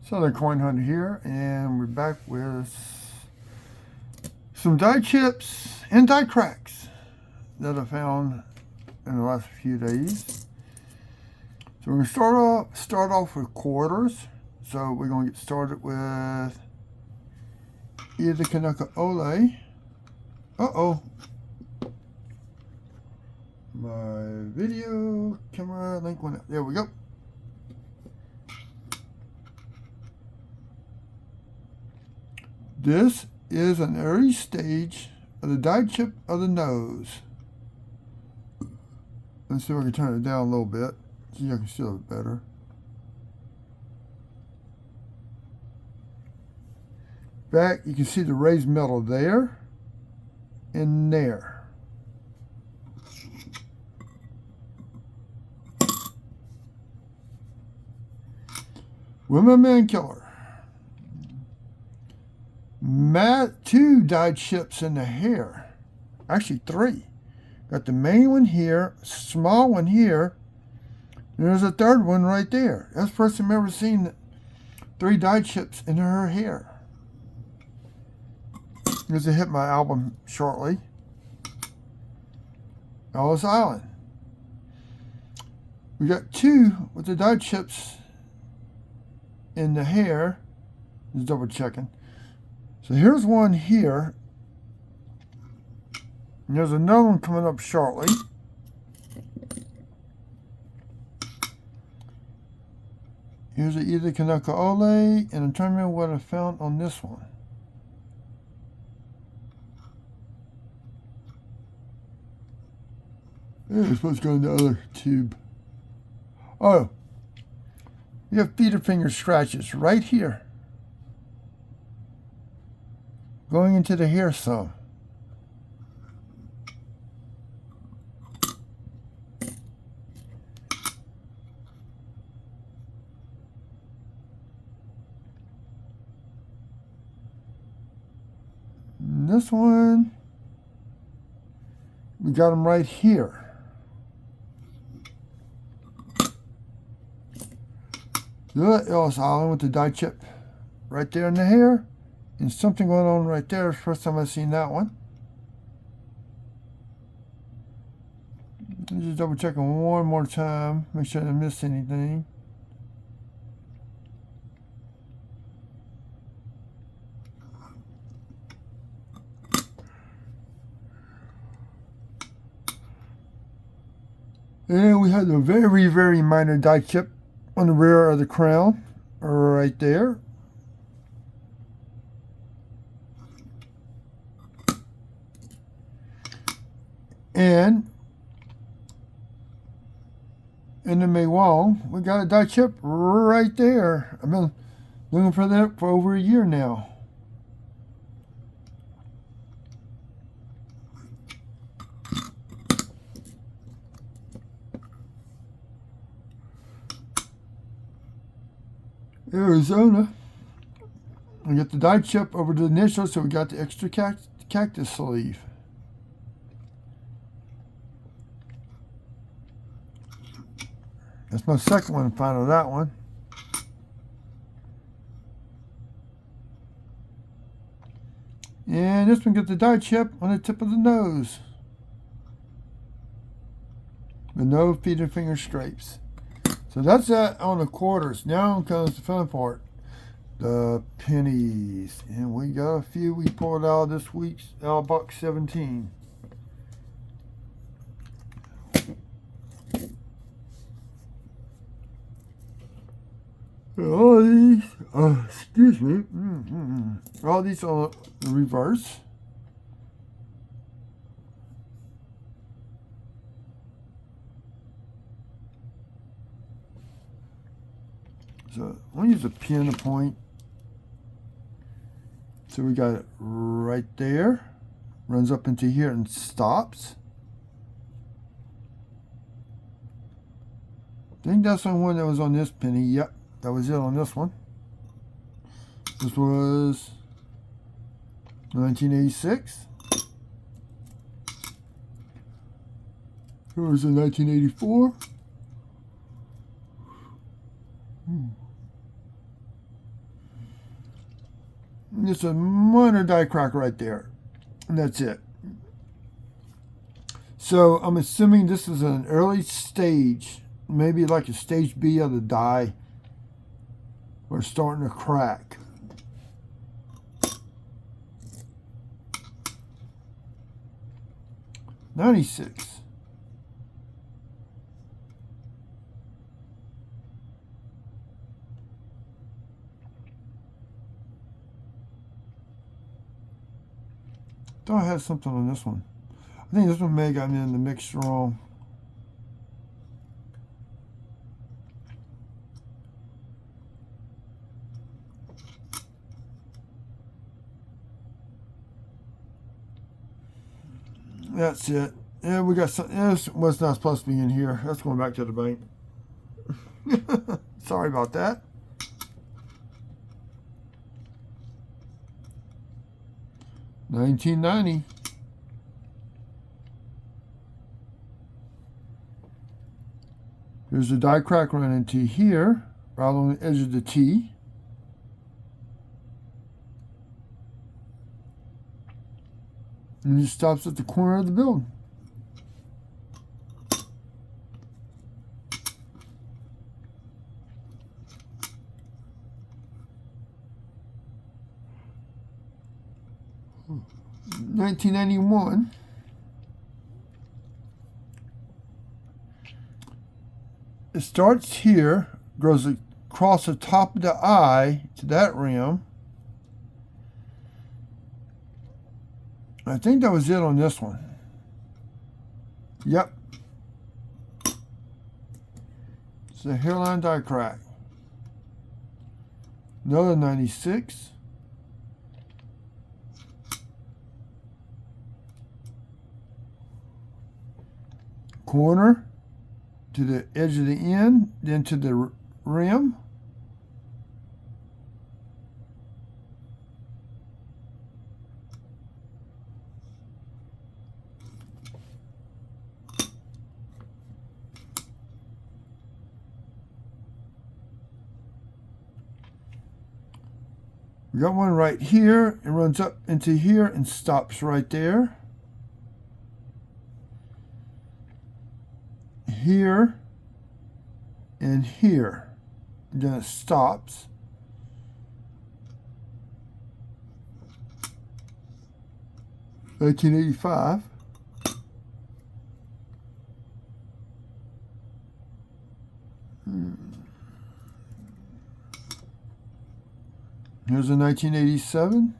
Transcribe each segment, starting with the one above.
Southern Coin Hunter here, and we're back with some die chips and die cracks that I found in the last few days. So we're going to start off with quarters. So we're going to get started with either Kanaka Ole. Uh-oh. My video camera link went out. There we go. This is an early stage of the die chip of the nose. Let's see if I can turn it down a little bit so you can see it better. Back, you can see the raised metal there and there. Women Man Killer. Two die chips in the hair. Actually, three. Got the main one here, small one here, and there's a third one right there. That's the first time I've ever seen 3 die chips in her hair. This will hit my album shortly. Ellis Island. We got 2 with the die chips in the hair. Just double checking. So here's one here. And there's another one coming up shortly. Here's the either Kanaka Ole, and I'm trying to remember what I found on this one. It's supposed to go in the other tube. Oh, you have feeder finger scratches right here. Going into the hair some. And this one, we got them right here. The Ellis Island with the die chip right there in the hair. And something going on right there. It's the first time I've seen that one. Just double checking one more time. Make sure I didn't miss anything. And we have a very, very minor die chip on the rear of the crown. Right there. And in the May Wong, we got a die chip right there. I've been looking for that for over a year now. Arizona. We got the die chip over the initial, so we got the extra cactus sleeve. That's my second one, final that one. And this one gets the die chip on the tip of the nose. With no feeder finger scrapes. So that's that on the quarters. Now comes the fun part. The pennies. And we got a few we pulled out this week's box 17. All these, excuse me, all these are reverse. So I'm going to use a pin to point. So we got it right there. Runs up into here and stops. I think that's the one that was on this penny. Yep. That was it on this one. This was 1986. Here was in 1984. Just a minor die crack right there. And that's it. So I'm assuming this is an early stage, maybe like a stage B of the die. We're starting to crack. $96. Thought I had something on this one. I think this one may have gotten in the mix wrong. That's it. Yeah, we got something. This was not supposed to be in here. That's going back to the bank. Sorry about that. $19.90. There's a die crack running into here, right on the edge of the T. And it stops at the corner of the building. $19.91. It starts here, goes across the top of the eye to that rim. I think that was it on this one. Yep. It's a hairline die crack. Another 96. Corner to the edge of the end, then to the rim. We got one right here. It runs up into here and stops right there. Here and here. And then it stops. $19.85. Here's a 1987.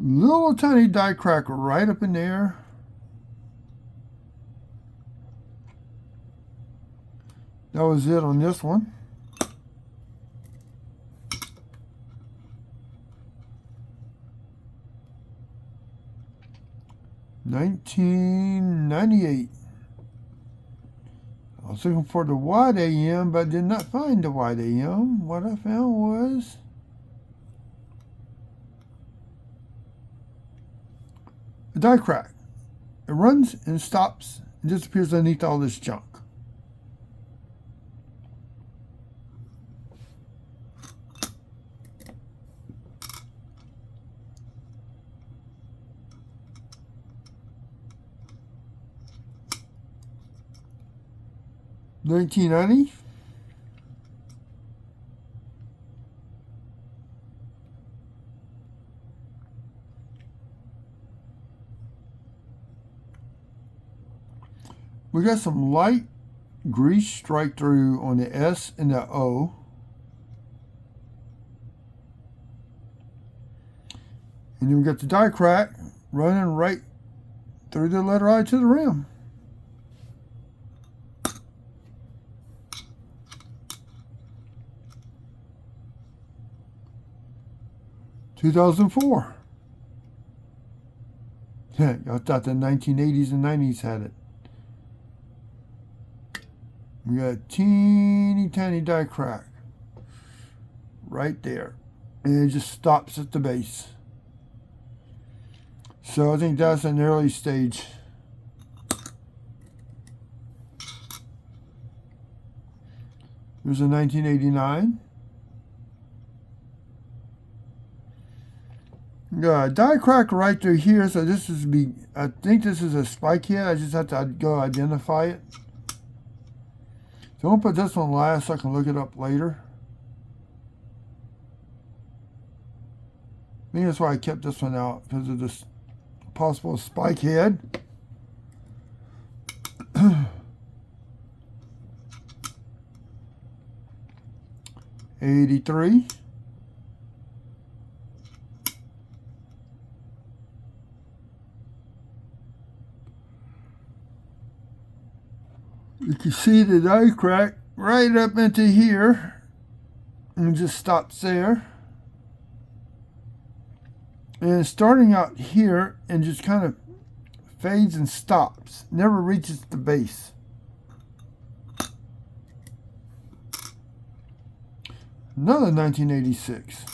Little tiny die crack right up in there. That was it on this one. $19.98. I was looking for the wide AM, but I did not find the wide AM. What I found was a die crack. It runs and stops and disappears underneath all this junk. $19.90. We got some light grease strike through on the S and the O. And then we got the die crack running right through the letter I to the rim. $2004. Yeah, I thought the 1980s and 90s had it. We got a teeny tiny die crack right there. And it just stops at the base. So I think that's an early stage. There's a 1989. Got a die crack right through here, so this is I think this is a spike head. I just have to go identify it. So I'm gonna put this one last so I can look it up later. I think that's why I kept this one out, because of this possible spike head. 83. You can see the die crack right up into here and just stops there. And starting out here and just kind of fades and stops, never reaches the base. Another 1986.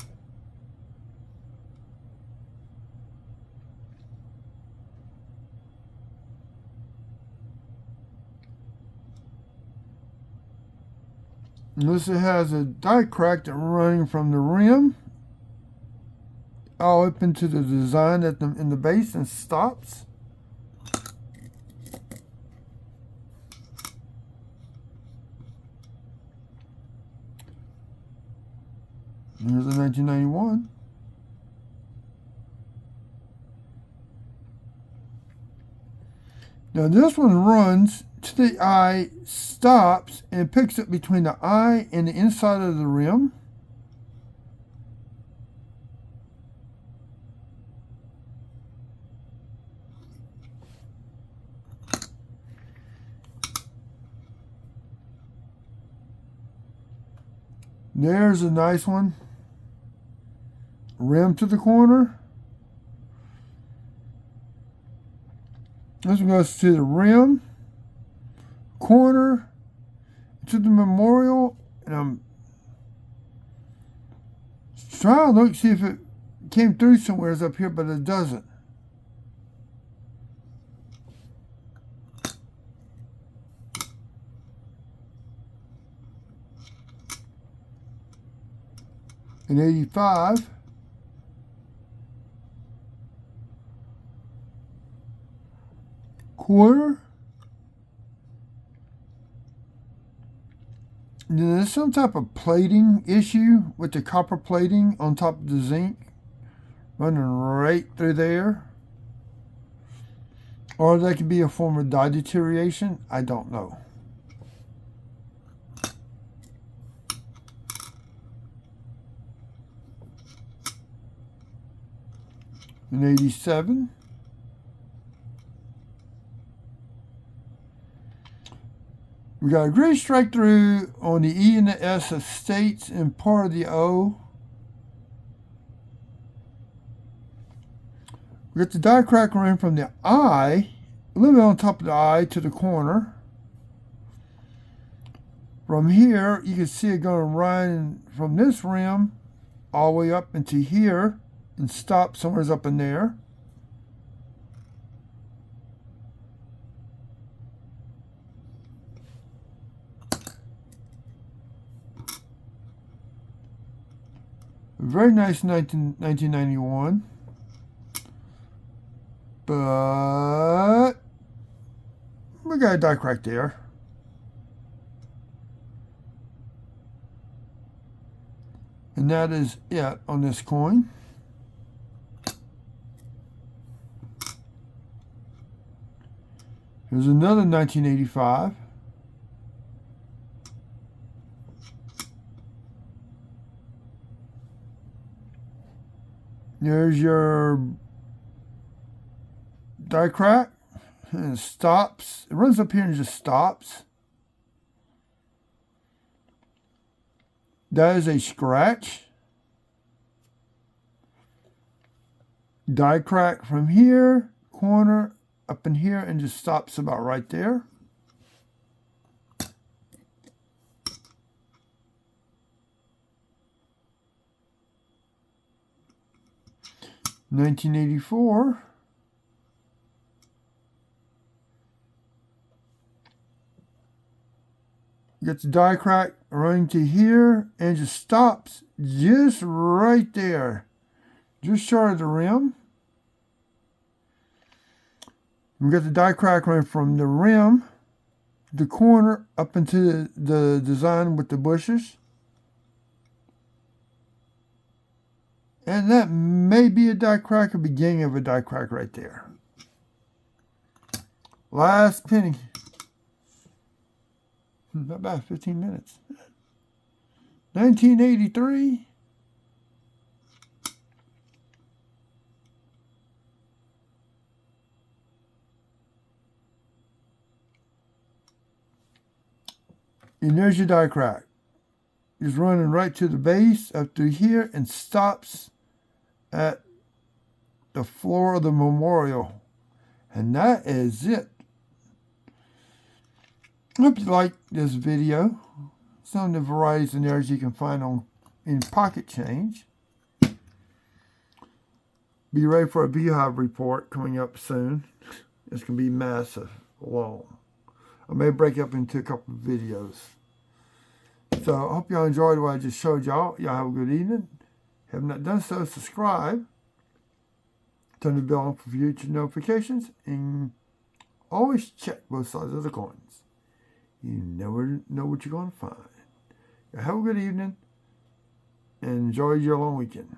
And this has a die crack that running from the rim all up into the design in the base and stops. Here's a 1991. Now this one runs to the eye, stops, and picks it between the eye and the inside of the rim. There's a nice one. Rim to the corner. This one goes to the rim, corner, to the memorial, and I'm trying to look, see if it came through somewhere up here, but it doesn't. In 85. Quarter. There's some type of plating issue with the copper plating on top of the zinc running right through there. Or that could be a form of die deterioration. I don't know. In 87. We got a gray strike through on the E and the S of states and part of the O. We got the die crack running from the eye, a little bit on top of the eye to the corner. From here, you can see it going to run from this rim all the way up into here and stop somewhere up in there. Very nice 1991. But we got a die crack there. And that is it on this coin. Here's another 1985. There's your die crack, and it stops. It runs up here and just stops. That is a scratch. Die crack from here, corner, up in here, and just stops about right there. $1984. Gets the die crack running to here and just stops just right there, just short of the rim. We got the die crack running from the rim, the corner, up into the design with the bushes. And that may be a die crack, or beginning of a die crack right there. Last penny. Not bad, 15 minutes. 1983. And there's your die crack. It's running right to the base up through here and stops at the floor of the memorial. And that is it. I hope you liked this video. Some of the varieties and errors you can find in pocket change. Be ready for a Beehive report coming up soon. It's going to be massive, long. I may break up into a couple of videos. So I hope y'all enjoyed what I just showed y'all. Y'all have a good evening. Have not done so, subscribe. Turn the bell on for future notifications. And always check both sides of the coins. You never know what you're going to find. Have a good evening. And enjoy your long weekend.